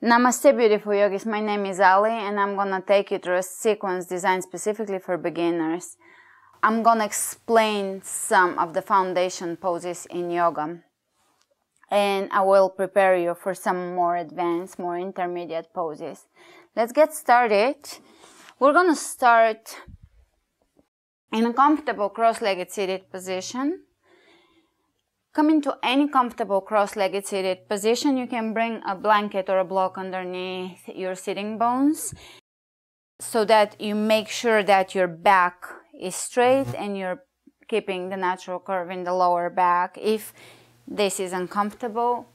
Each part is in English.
Namaste beautiful yogis, my name is Ali and I'm gonna take you through a sequence designed specifically for beginners. I'm gonna explain some of the foundation poses in yoga and I will prepare you for some more advanced, more intermediate poses. Let's get started. We're gonna start in a comfortable cross-legged seated position. Come into any comfortable cross-legged seated position. You can bring a blanket or a block underneath your sitting bones so that you make sure that your back is straight and you're keeping the natural curve in the lower back. If this is uncomfortable,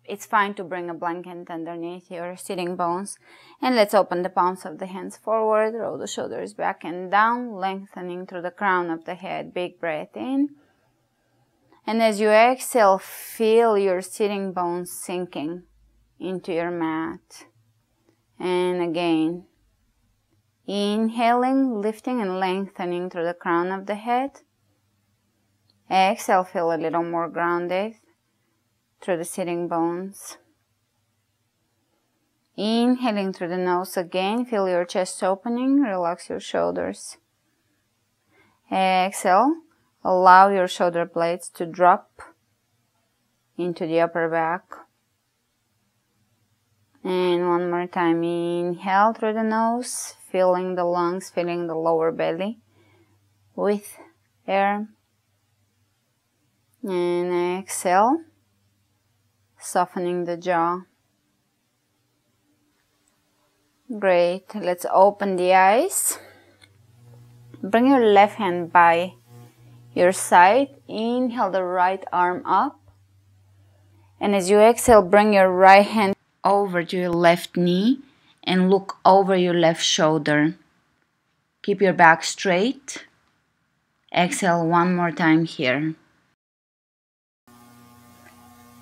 it's fine to bring a blanket underneath your sitting bones. And let's open the palms of the hands forward, roll the shoulders back and down, lengthening through the crown of the head. Big breath in. And as you exhale, feel your sitting bones sinking into your mat. And again, inhaling, lifting and lengthening through the crown of the head. Exhale, feel a little more grounded through the sitting bones. Inhaling through the nose again, feel your chest opening, relax your shoulders. Exhale. Allow your shoulder blades to drop into the upper back. And one more time, inhale through the nose, filling the lungs, filling the lower belly with air. And exhale, softening the jaw. Great, let's open the eyes. Bring your left hand by your side. Inhale the right arm up, and as you exhale, bring your right hand over to your left knee and look over your left shoulder. Keep your back straight. Exhale one more time here.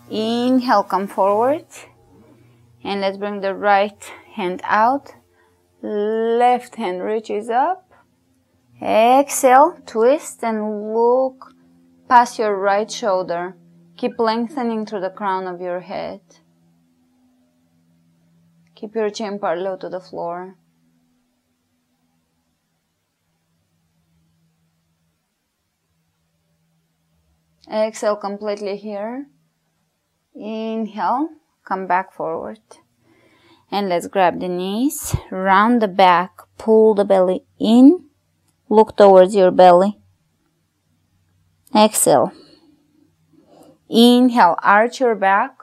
Inhale, come forward, and let's bring the right hand out. Left hand reaches up. Exhale, twist and look past your right shoulder. Keep lengthening through the crown of your head. Keep your chin parallel to the floor. Exhale completely here. Inhale, come back forward. And let's grab the knees, round the back, pull the belly in. Look towards your belly. Exhale. Inhale, arch your back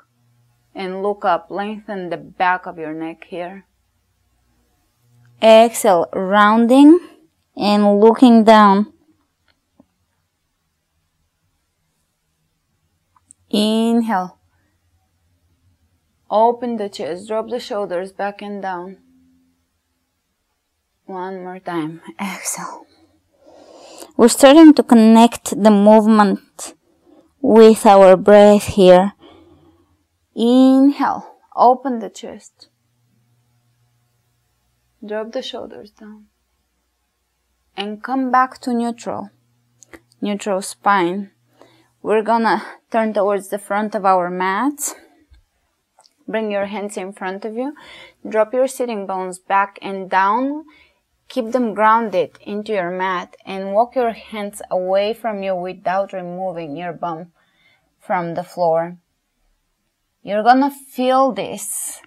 and look up. Lengthen the back of your neck here. Exhale, rounding and looking down. Inhale. Open the chest, drop the shoulders back and down. One more time. Exhale. We're starting to connect the movement with our breath here. Inhale, open the chest. Drop the shoulders down. And come back to neutral. Neutral spine. We're gonna turn towards the front of our mat. Bring your hands in front of you. Drop your sitting bones back and down. Keep them grounded into your mat and walk your hands away from you without removing your bum from the floor. You're gonna feel this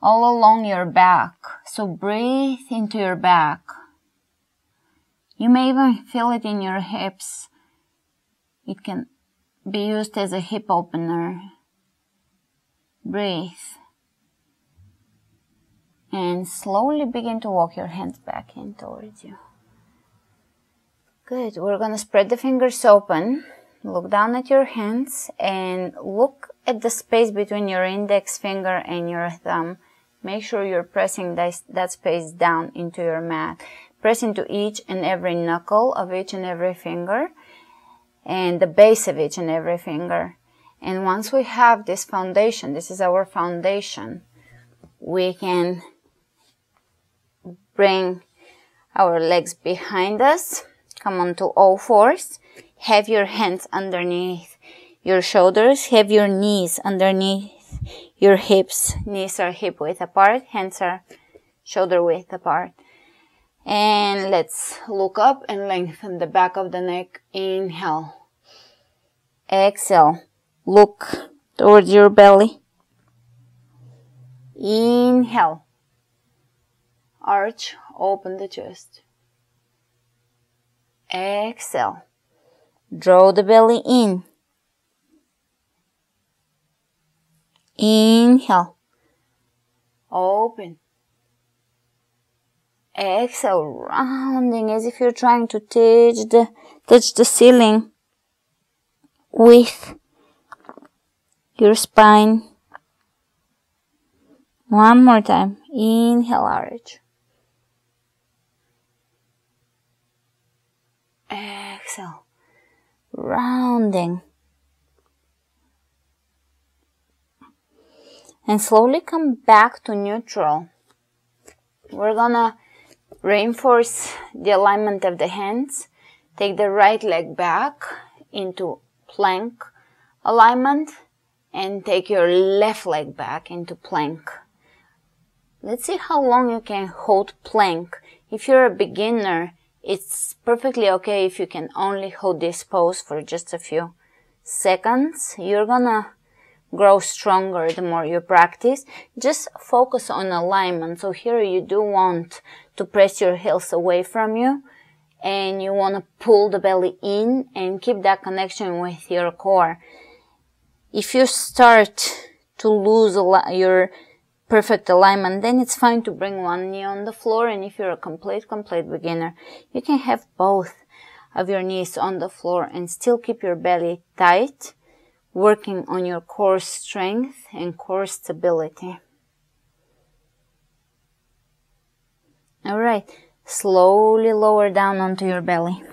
all along your back. So breathe into your back. You may even feel it in your hips. It can be used as a hip opener. Breathe. And slowly begin to walk your hands back in towards you. Good. We're going to spread the fingers open. Look down at your hands and look at the space between your index finger and your thumb. Make sure you're pressing that space down into your mat. Press into each and every knuckle of each and every finger and the base of each and every finger. And once we have this foundation, this is our foundation, we can bring our legs behind us. Come on to all fours. Have your hands underneath your shoulders. Have your knees underneath underneath your hips. Knees are hip width apart, hands are shoulder width apart. And let's look up and lengthen the back of the neck. Inhale. Exhale. Look towards your belly. Inhale. Arch, open the chest. Exhale. Draw the belly in. Inhale. Open. Exhale, rounding as if you're trying to touch the ceiling with your spine. One more time. Inhale, arch. Exhale, rounding. And slowly come back to neutral. We're gonna reinforce the alignment of the hands. Take the right leg back into plank alignment and take your left leg back into plank. Let's see how long you can hold plank. If you're a beginner, it's perfectly okay if you can only hold this pose for just a few seconds. You're gonna grow stronger the more you practice. Just focus on alignment. So here you do want to press your heels away from you and you want to pull the belly in and keep that connection with your core. If you start to lose your perfect alignment, then it's fine to bring one knee on the floor, and if you're a complete beginner, you can have both of your knees on the floor and still keep your belly tight, working on your core strength and core stability. Alright, slowly lower down onto your belly.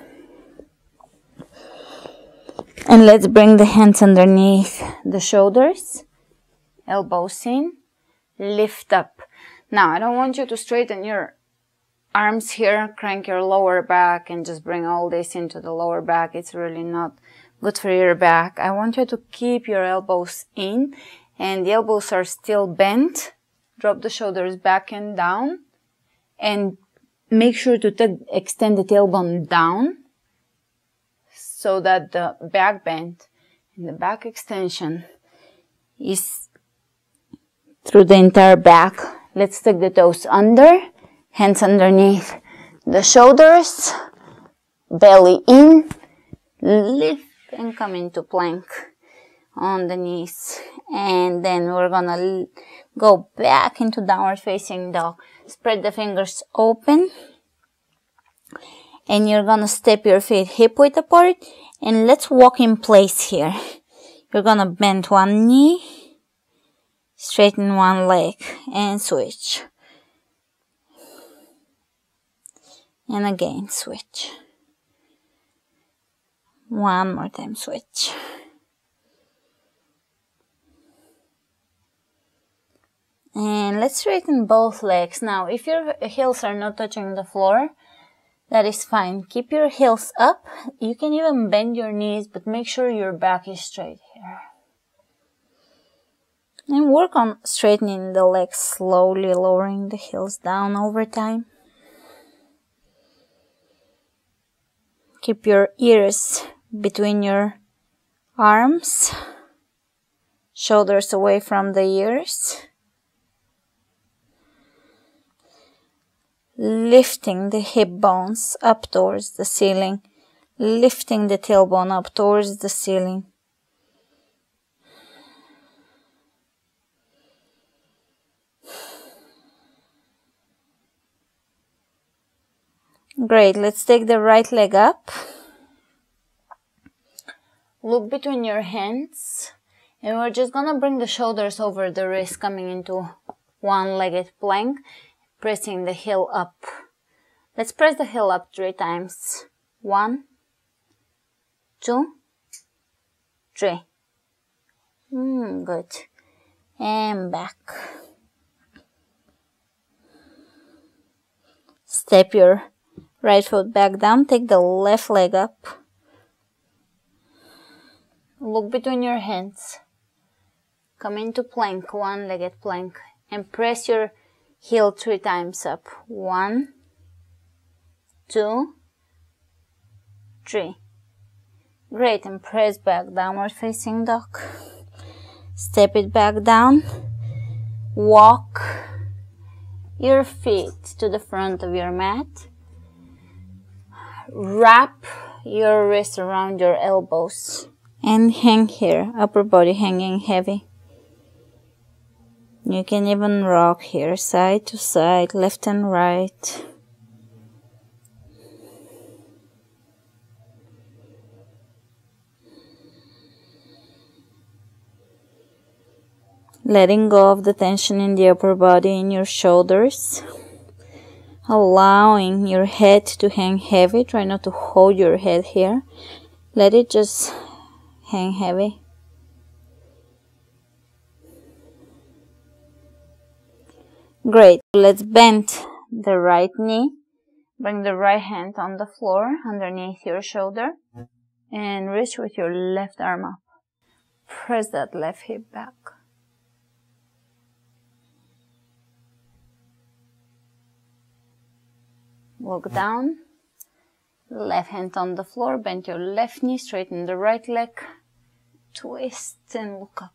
And let's bring the hands underneath the shoulders, elbows in, lift up. Now, I don't want you to straighten your arms here, crank your lower back and just bring all this into the lower back. It's really not good for your back. I want you to keep your elbows in and the elbows are still bent. Drop the shoulders back and down and make sure to extend the tailbone down so that the back bend and the back extension is through the entire back. Let's take the toes under, hands underneath the shoulders, belly in, lift and come into plank on the knees. And then we're gonna go back into downward facing dog. Spread the fingers open and you're gonna step your feet hip width apart and let's walk in place here. You're gonna bend one knee, straighten one leg and switch. And again switch. One more time switch. And let's straighten both legs. Now, if your heels are not touching the floor, that is fine. Keep your heels up. You can even bend your knees, but make sure your back is straight here. And work on straightening the legs slowly, lowering the heels down over time. Keep your ears between your arms, shoulders away from the ears. Lifting the hip bones up towards the ceiling, lifting the tailbone up towards the ceiling. Great, let's take the right leg up. Look between your hands and we're just gonna bring the shoulders over the wrist, coming into one-legged plank, pressing the heel up. Let's press the heel up 3 times. 1, 2, 3. Good. And back. Step your right foot back down. Take the left leg up. Look between your hands. Come into plank, one-legged plank, and press your heel 3 times up. 1, 2, 3. Great, and press back, downward facing dog. Step it back down. Walk your feet to the front of your mat. Wrap your wrists around your elbows and hang here, upper body hanging heavy. You can even rock here, side to side, left and right. Letting go of the tension in the upper body, in your shoulders. Allowing your head to hang heavy. Try not to hold your head here. Let it just hang heavy. Great. Let's bend the right knee. Bring the right hand on the floor underneath your shoulder. And reach with your left arm up. Press that left hip back. Look down. Left hand on the floor. Bend your left knee. Straighten the right leg. Twist and look up.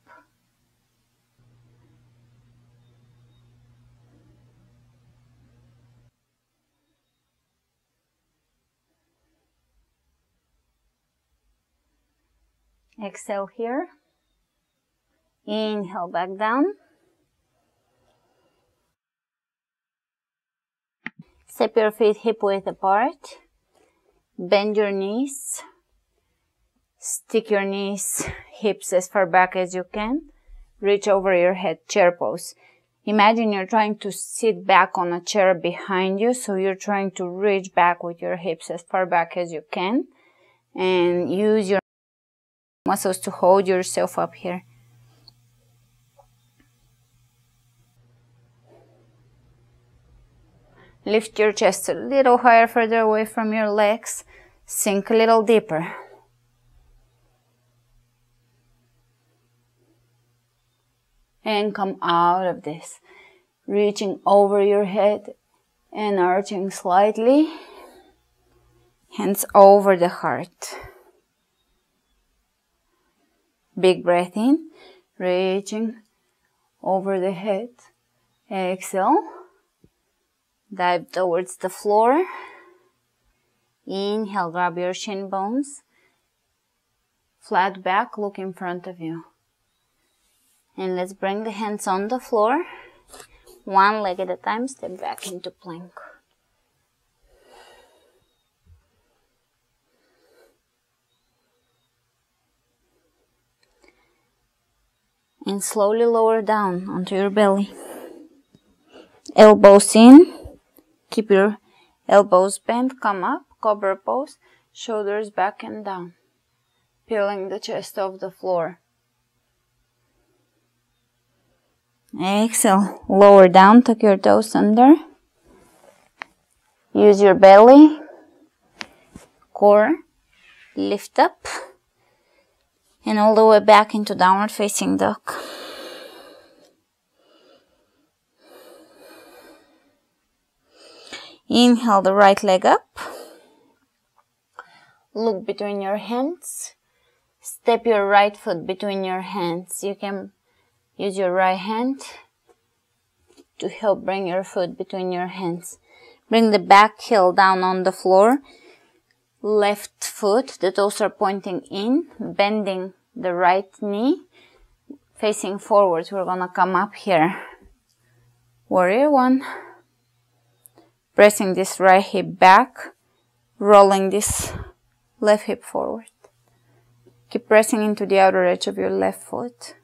Exhale here. Inhale back down. Step your feet hip width apart. Bend your knees. Stick your knees, hips as far back as you can. Reach over your head, chair pose. Imagine you're trying to sit back on a chair behind you, so you're trying to reach back with your hips as far back as you can. And use your muscles to hold yourself up here. Lift your chest a little higher, further away from your legs. Sink a little deeper. And come out of this. Reaching over your head and arching slightly. Hands over the heart. Big breath in, reaching over the head. Exhale. Dive towards the floor. Inhale, grab your shin bones. Flat back, look in front of you. And let's bring the hands on the floor. One leg at a time, step back into plank. And slowly lower down onto your belly. Elbows in. Keep your elbows bent. Come up. Cobra pose. Shoulders back and down. Peeling the chest off the floor. Exhale. Lower down. Tuck your toes under. Use your belly. Core. Lift up. And all the way back into downward facing dog. Inhale the right leg up. Look between your hands. Step your right foot between your hands. You can use your right hand to help bring your foot between your hands. Bring the back heel down on the floor. Left foot, the toes are pointing in, bending the right knee, facing forwards. We're gonna come up here. Warrior one. Pressing this right hip back, rolling this left hip forward. Keep pressing into the outer edge of your left foot.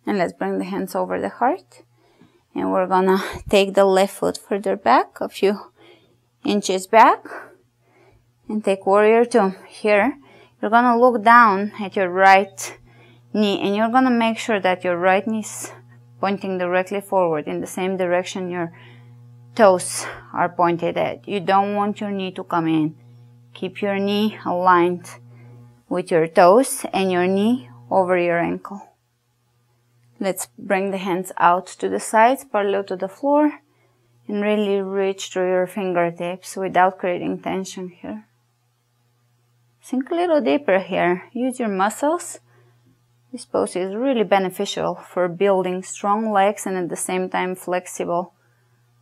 And let's bring the hands over the heart. And we're gonna take the left foot further back, a few inches back. And take warrior two. Here, you're gonna look down at your right knee. And you're gonna make sure that your right knee is pointing directly forward in the same direction your toes are pointed at. You don't want your knee to come in. Keep your knee aligned with your toes and your knee over your ankle. Let's bring the hands out to the sides, parallel to the floor, and really reach through your fingertips without creating tension here. Sink a little deeper here. Use your muscles. This pose is really beneficial for building strong legs and at the same time flexible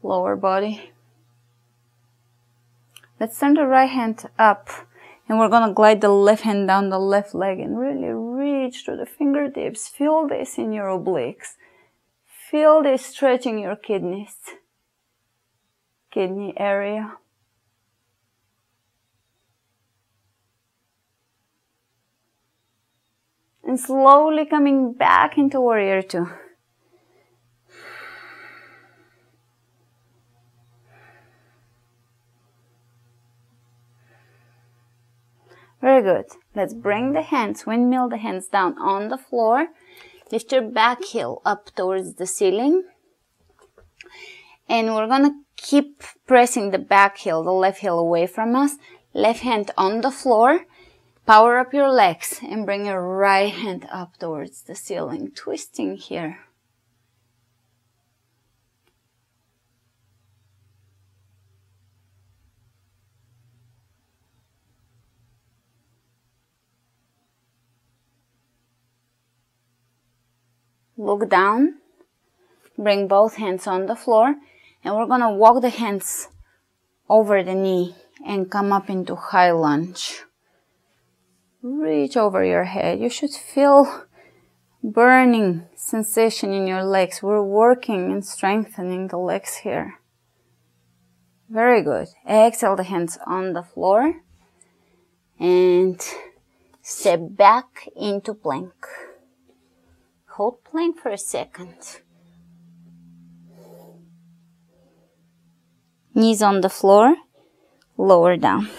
lower body. Let's turn the right hand up and we're going to glide the left hand down the left leg and really reach through the fingertips. Feel this in your obliques. Feel this stretching your kidney area. And slowly coming back into warrior two. Very good. Let's bring the hands, windmill the hands down on the floor. Lift your back heel up towards the ceiling. And we're going to keep pressing the back heel, the left heel away from us. Left hand on the floor. Power up your legs and bring your right hand up towards the ceiling, twisting here. Look down, bring both hands on the floor, and we're going to walk the hands over the knee and come up into high lunge. Reach over your head. You should feel burning sensation in your legs. We're working and strengthening the legs here. Very good. Exhale the hands on the floor and step back into plank. Hold plank for a second. Knees on the floor, lower down.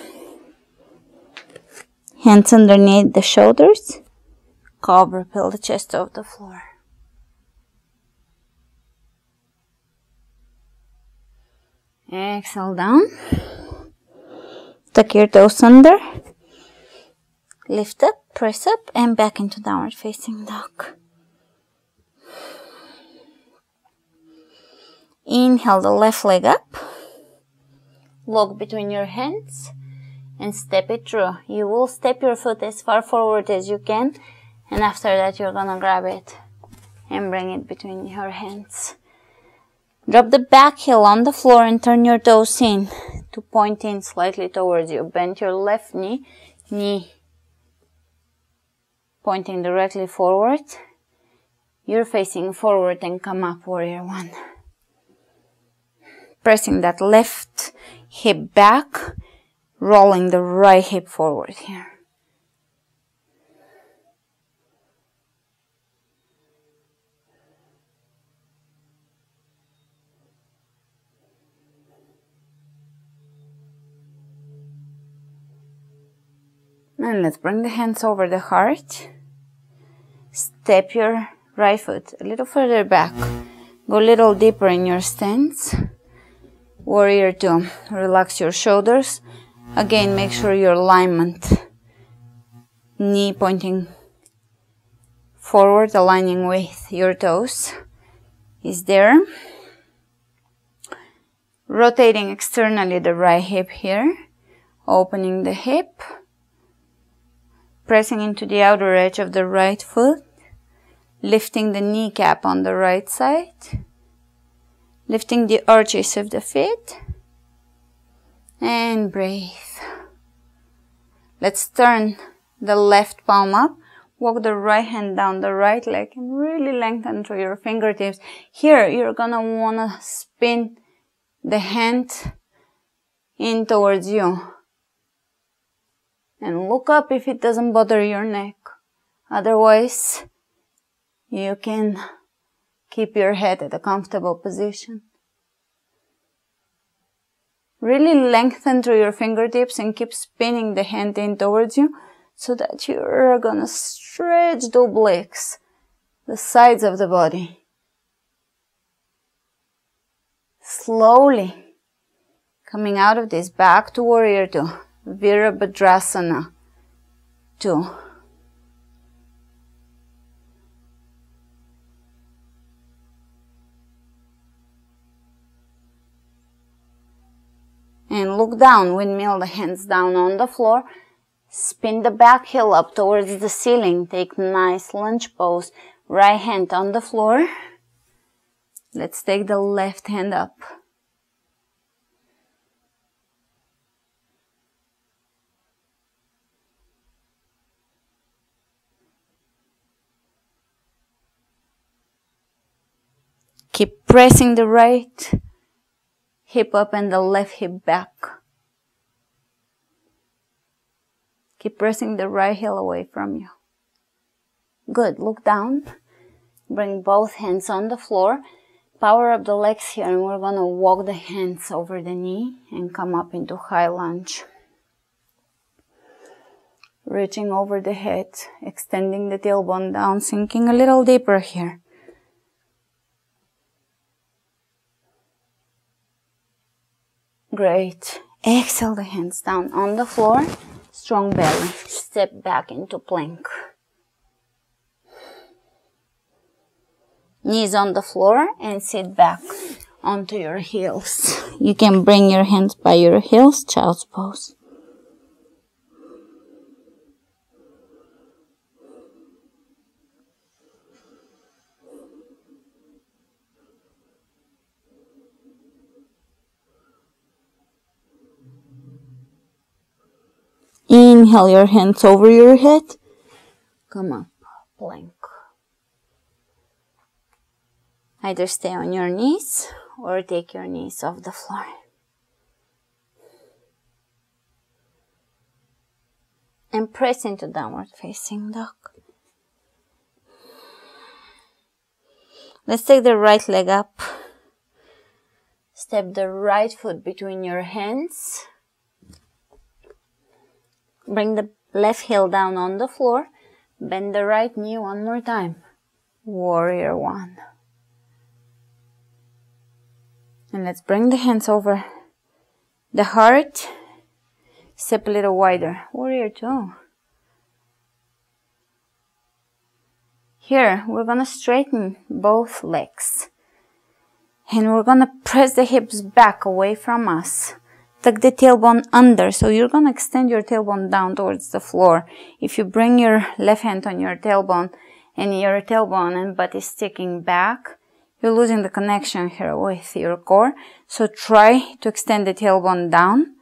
Hands underneath the shoulders. Cobra, peel the chest off the floor. Exhale down. Tuck your toes under. Lift up, press up, and back into downward facing dog. Inhale the left leg up. Lock between your hands. And step it through. You will step your foot as far forward as you can. And after that, you're gonna grab it and bring it between your hands. Drop the back heel on the floor and turn your toes in to point in slightly towards you. Bend your left knee, knee pointing directly forward. You're facing forward and come up, warrior one. Pressing that left hip back. Rolling the right hip forward here. And let's bring the hands over the heart. Step your right foot a little further back. Go a little deeper in your stance. Warrior two. Relax your shoulders. Again, make sure your alignment, knee pointing forward, aligning with your toes, is there. Rotating externally the right hip here, opening the hip, pressing into the outer edge of the right foot, lifting the kneecap on the right side, lifting the arches of the feet, and breathe. Let's turn the left palm up. Walk the right hand down the right leg and really lengthen through your fingertips. Here, you're gonna wanna spin the hand in towards you. And look up if it doesn't bother your neck. Otherwise, you can keep your head at a comfortable position. Really lengthen through your fingertips and keep spinning the hand in towards you so that you're gonna stretch the obliques, the sides of the body. Slowly coming out of this back to warrior two. Virabhadrasana 2. And look down, windmill the hands down on the floor. Spin the back heel up towards the ceiling. Take nice lunge pose. Right hand on the floor. Let's take the left hand up. Keep pressing the right hip up and the left hip back. Keep pressing the right heel away from you. Good. Look down. Bring both hands on the floor. Power up the legs here, and we're going to walk the hands over the knee and come up into high lunge. Reaching over the head, extending the tailbone down, sinking a little deeper here. Great. Exhale the hands down on the floor. Strong belly. Step back into plank. Knees on the floor and sit back onto your heels. You can bring your hands by your heels, child's pose. Inhale your hands over your head. Come up, plank. Either stay on your knees or take your knees off the floor. And press into downward facing dog. Let's take the right leg up. Step the right foot between your hands. Bring the left heel down on the floor. Bend the right knee one more time. Warrior 1. And let's bring the hands over the heart. Step a little wider. Warrior 2. Here, we're going to straighten both legs. And we're going to press the hips back away from us. Tuck the tailbone under. So you're going to extend your tailbone down towards the floor. If you bring your left hand on your tailbone and butt is sticking back, you're losing the connection here with your core. So try to extend the tailbone down.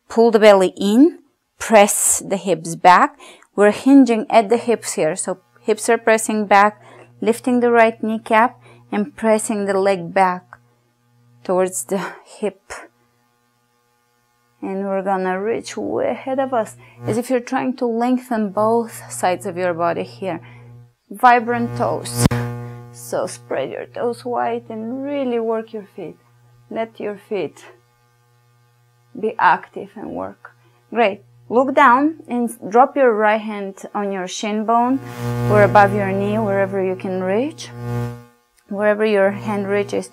Pull the belly in. Press the hips back. We're hinging at the hips here. So hips are pressing back. Lifting the right kneecap and pressing the leg back towards the hip. And we're gonna reach way ahead of us. As if you're trying to lengthen both sides of your body here. Vibrant toes. So spread your toes wide and really work your feet. Let your feet be active and work. Great. Look down and drop your right hand on your shin bone or above your knee, wherever you can reach. Wherever your hand reaches,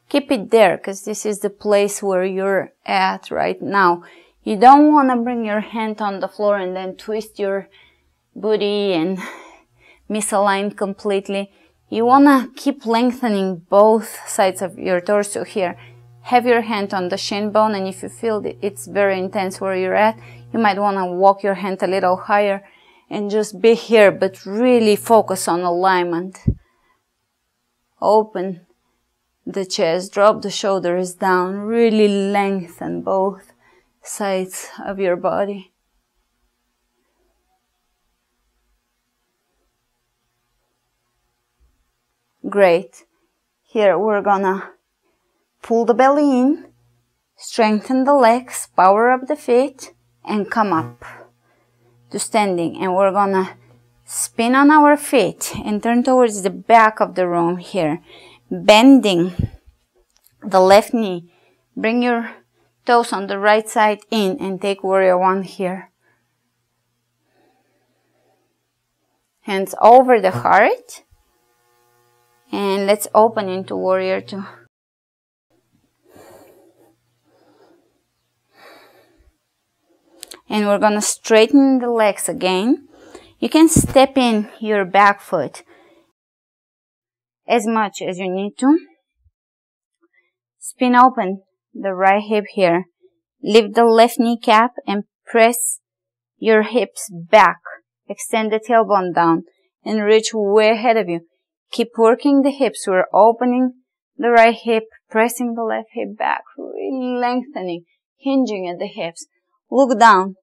keep it there because this is the place where you're at right now. You don't want to bring your hand on the floor and then twist your booty and misalign completely. You want to keep lengthening both sides of your torso here. Have your hand on the shin bone, and if you feel that it's very intense where you're at, you might want to walk your hand a little higher and just be here, but really focus on alignment. Open the chest, drop the shoulders down, really lengthen both sides of your body. Great. Here we're gonna pull the belly in, strengthen the legs, power up the feet, and come up to standing. And we're gonna spin on our feet and turn towards the back of the room here. Bending the left knee. Bring your toes on the right side in and take Warrior 1 here. Hands over the heart. And let's open into Warrior 2. And we're gonna straighten the legs again. You can step in your back foot as much as you need to. Spin open the right hip here. Lift the left kneecap and press your hips back. Extend the tailbone down and reach way ahead of you. Keep working the hips. We're opening the right hip, pressing the left hip back, really lengthening, hinging at the hips. Look down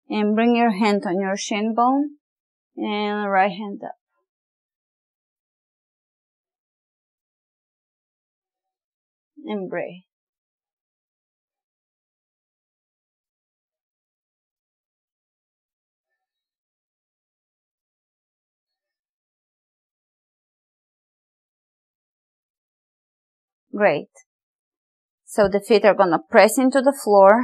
and bring your hand on your shin bone and right hand up. And breathe. Great. So the feet are gonna press into the floor.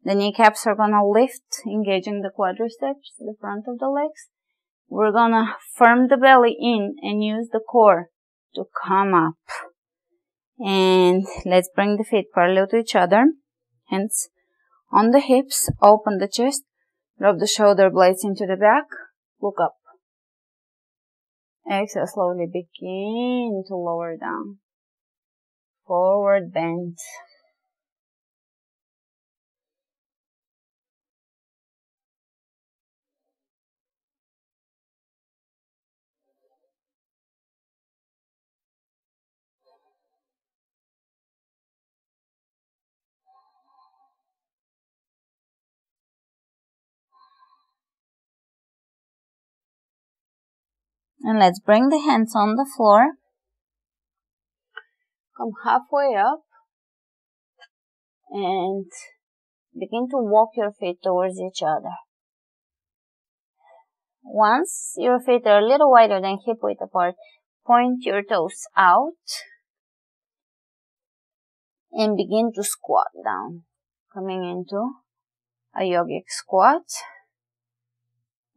The kneecaps are gonna lift, engaging the quadriceps, the front of the legs. We're gonna firm the belly in and use the core to come up. And let's bring the feet parallel to each other. Hands on the hips, open the chest, drop the shoulder blades into the back, look up. Exhale, slowly begin to lower down. Forward bend. And let's bring the hands on the floor. Come halfway up. And begin to walk your feet towards each other. Once your feet are a little wider than hip width apart, point your toes out and begin to squat down. Coming into a yogic squat.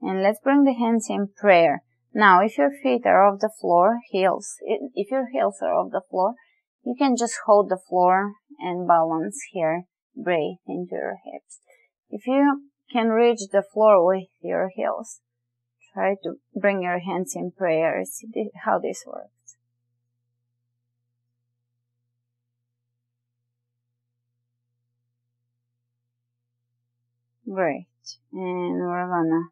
And let's bring the hands in prayer. Now, if your feet are off the floor, if your heels are off the floor, you can just hold the floor and balance here. Breathe into your hips. If you can reach the floor with your heels, try to bring your hands in prayer. See how this works. Great. And we're gonna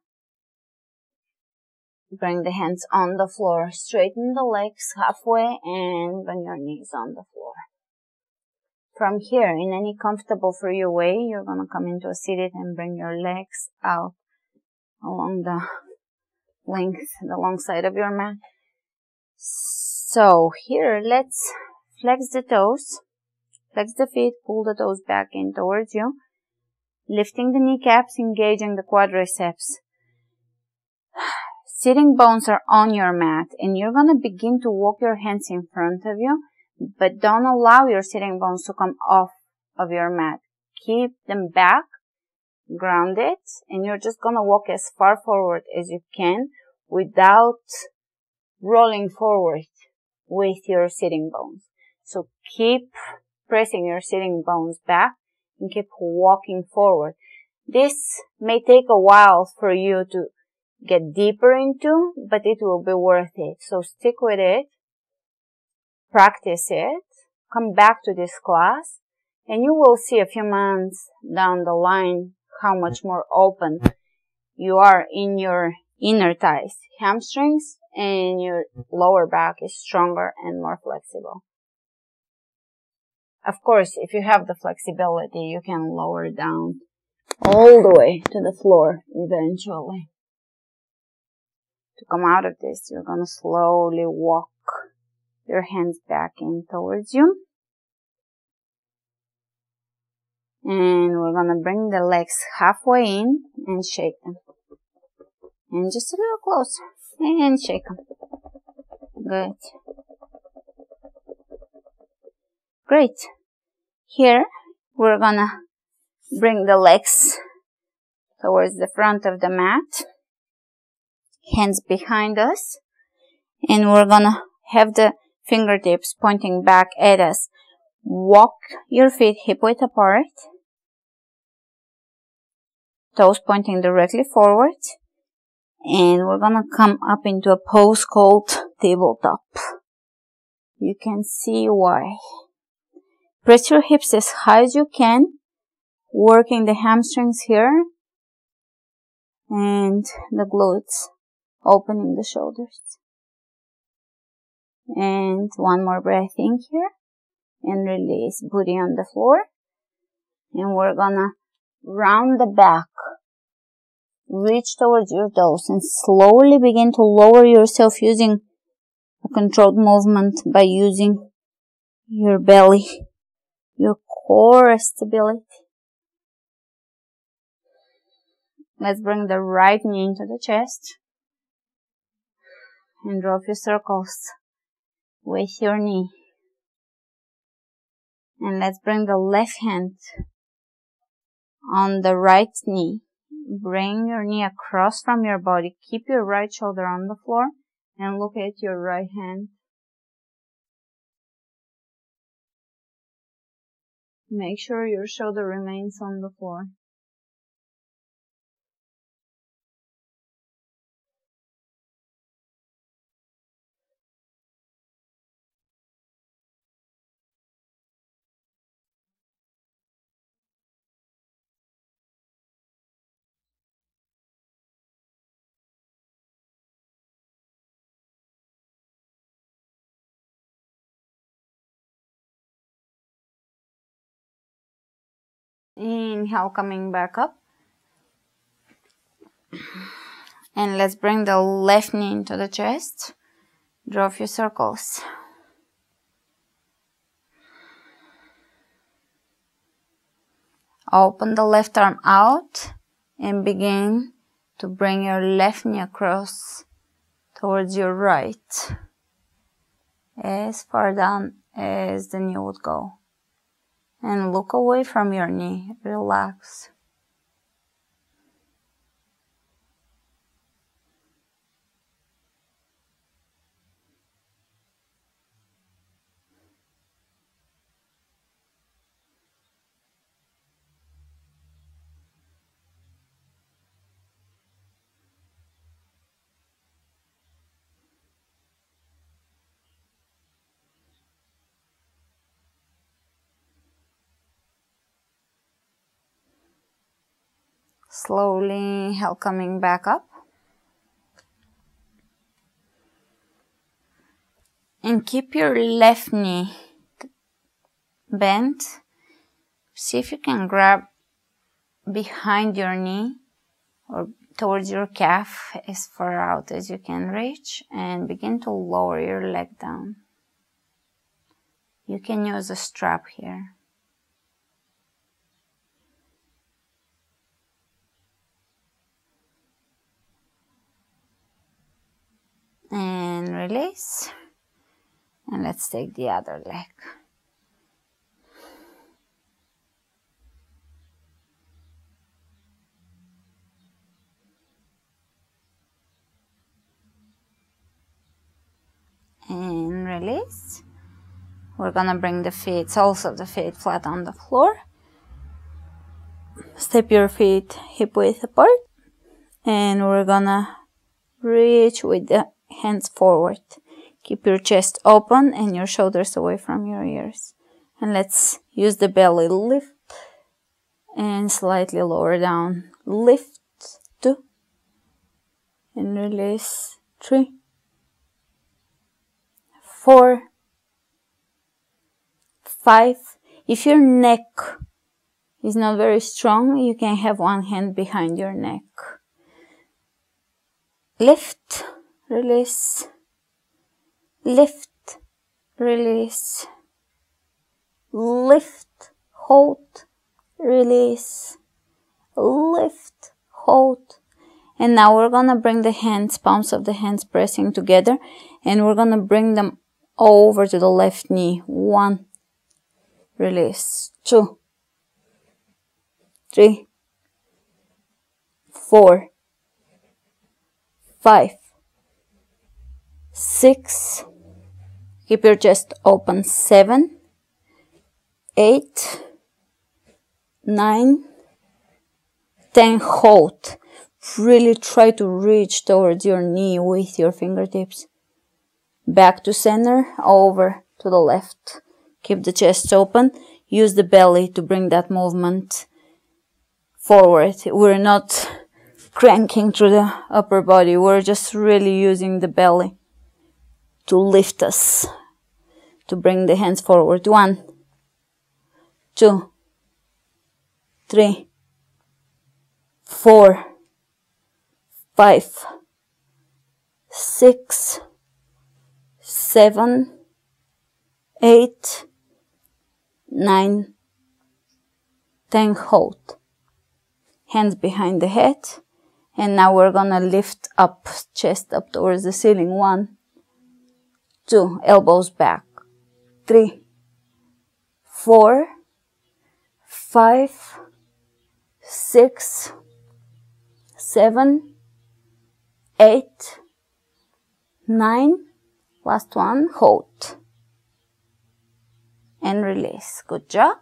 bring the hands on the floor. Straighten the legs halfway and bring your knees on the floor. From here, in any comfortable for you way, you're gonna come into a seated and bring your legs out along the length, the long side of your mat. So here, let's flex the toes, flex the feet, pull the toes back in towards you, lifting the kneecaps, engaging the quadriceps. Sitting bones are on your mat, and you're gonna begin to walk your hands in front of you, but don't allow your sitting bones to come off of your mat. Keep them back, grounded, and you're just gonna walk as far forward as you can without rolling forward with your sitting bones. So keep pressing your sitting bones back and keep walking forward. This may take a while for you to get deeper into, but it will be worth it. So stick with it, practice it, come back to this class, and you will see a few months down the line how much more open you are in your inner thighs, hamstrings, and your lower back is stronger and more flexible. Of course, if you have the flexibility, you can lower down all the way to the floor eventually. To come out of this, you're going to slowly walk your hands back in towards you. And we're going to bring the legs halfway in and shake them. And just a little closer. And shake them. Good. Great. Here, we're going to bring the legs towards the front of the mat. Hands behind us. And we're going to have the fingertips pointing back at us. Walk your feet hip width apart. toes pointing directly forward. And we're gonna come up into a pose called tabletop. You can see why. Press your hips as high as you can, working the hamstrings here and the glutes, opening the shoulders. And one more breath in here and release, booty on the floor. And we're gonna round the back, reach towards your toes and slowly begin to lower yourself using a controlled movement by using your belly, your core stability. Let's bring the right knee into the chest and draw a few circles with your knee. And let's bring the left hand on the right knee. Bring your knee across from your body. Keep your right shoulder on the floor and look at your right hand. Make sure your shoulder remains on the floor. Inhale, coming back up. And let's bring the left knee into the chest. Draw a few circles. Open the left arm out and begin to bring your left knee across towards your right, as far down as the knee would go. And look away from your knee. Relax. Slowly inhale, coming back up. And keep your left knee bent. See if you can grab behind your knee or towards your calf as far out as you can reach, and begin to lower your leg down. You can use a strap here. And release. And let's take the other leg. And release. We're gonna bring the feet, soles of the feet flat on the floor. Step your feet hip width apart. And we're gonna reach with the hands forward. Keep your chest open and your shoulders away from your ears. And let's use the belly. Lift and slightly lower down. Lift, 2. And release, 3, 4, 5. If your neck is not very strong, you can have one hand behind your neck. Lift, release, lift, release, lift, hold, release, lift, hold. And now we're gonna bring the hands, palms of the hands pressing together, and we're gonna bring them over to the left knee. 1, release, 2, 3, 4, 5, 6, keep your chest open, 7, 8, 9, Then hold. Really try to reach towards your knee with your fingertips. Back to center, over to the left. Keep the chest open. Use the belly to bring that movement forward. We're not cranking through the upper body. We're just really using the belly to lift us, to bring the hands forward. 1, 2, 3, 4, 5, 6, 7, 8, 9, 10. Hold. Hands behind the head. And now we're gonna lift up, chest up towards the ceiling. 1, 2, elbows back. 3, 4, 5, 6, 7, 8, 9. Last one, hold. And release. Good job.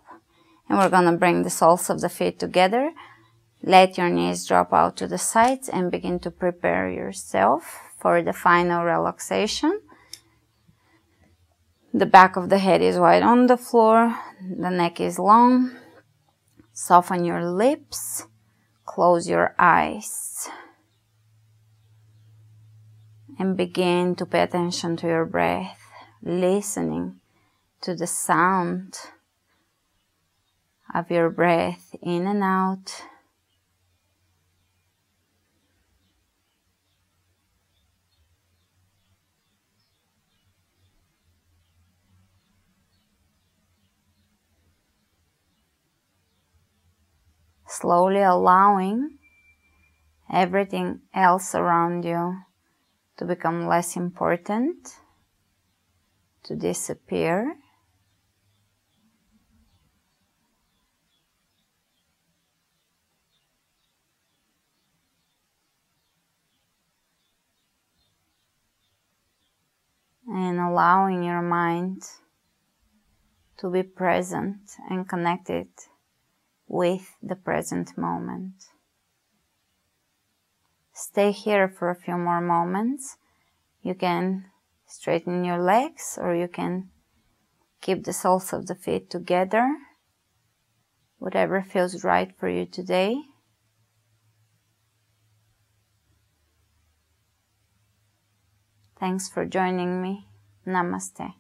And we're gonna bring the soles of the feet together. Let your knees drop out to the sides and begin to prepare yourself for the final relaxation. The back of the head is wide on the floor. The neck is long. Soften your lips. Close your eyes. And begin to pay attention to your breath, listening to the sound of your breath in and out. Slowly allowing everything else around you to become less important, to disappear. And allowing your mind to be present and connected with the present moment. Stay here for a few more moments. You can straighten your legs, or you can keep the soles of the feet together. Whatever feels right for you today. Thanks for joining me. Namaste.